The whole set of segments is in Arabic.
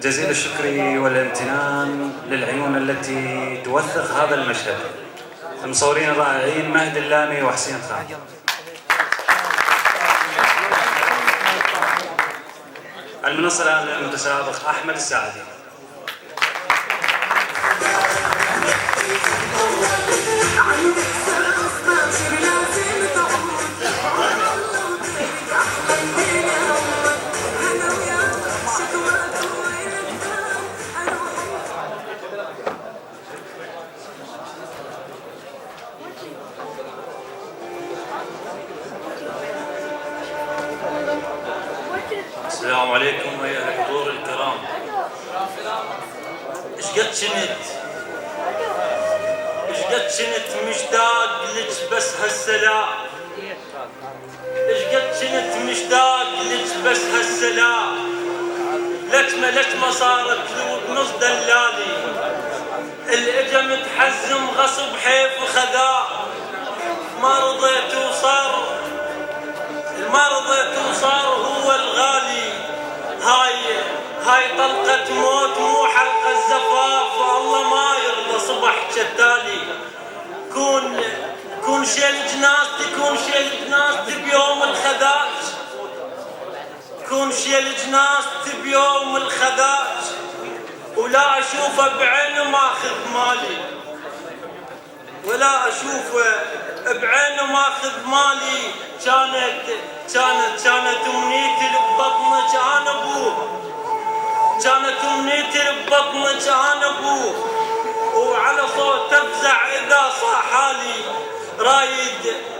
جزيل الشكر والامتنان للعيون التي توثق هذا المشهد، المصورين الرائعين مهدي اللامي وحسين خان. المنصة الآن للمتسابق أحمد الساعدي. السلام عليكم أيها الحضور الكرام. إيش قد كنت مشتاق لك بس هالسلام، إيش قد كنت مشتاق لك بس هالسلام، لك ما صارت له بنص دلالي، الإجا متحزم غصب حيف وخذا، ما رضيت وصار هو الغالي، هاي طلقة موت مو حلقة زفاف، والله ما يرضى صبح شتالي، كون شيل جنازتي بيوم الخداج، كون شيل جنازتي بيوم الخداج، ولا أشوفه بعينه ماخذ مالي، ولا أشوفه بعينه ماخذ مالي، كانت أمنيتي ببطنك أنا أبوه، كانت أمنيتي ببطنك أنا أبوه، وعلى صوت أفزع إذا صاح حالي،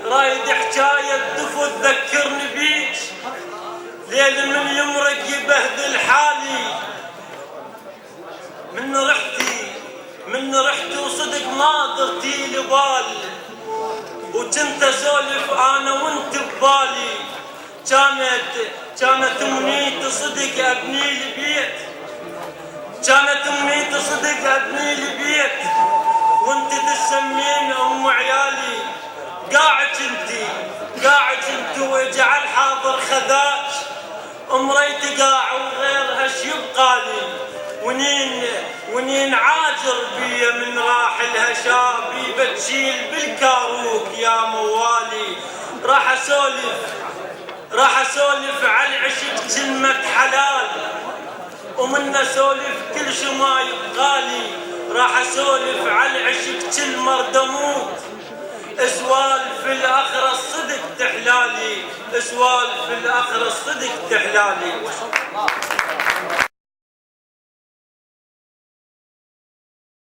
رايد حكاية دفو تذكرني بيك، ليل من يمرق يبهدل حالي، من رحتي وصدق ما درتي لي بال، وكنت اسولف انا وانت ببالي، كانت امنيتي صدق ابني لي بيت، كانت امنيتي صدق ابني لي بيت، وانت تسمين ام عيالي، قاعد انت واجعل حاضر خذاك، امريتي قاع وغيرها شي يبقالي، ونين عاجر بيا من راحلها شابي، بتشيل بالكاروك يا موالي، راح اسولف على العشق كلمة حلال، ومن اسولف كل شي ما يبقالي، راح اسولف على العشق كلمة ردموت، اسوالف الاخرة الصدق تحلالي، اسوالف الاخرة الصدق تحلالي.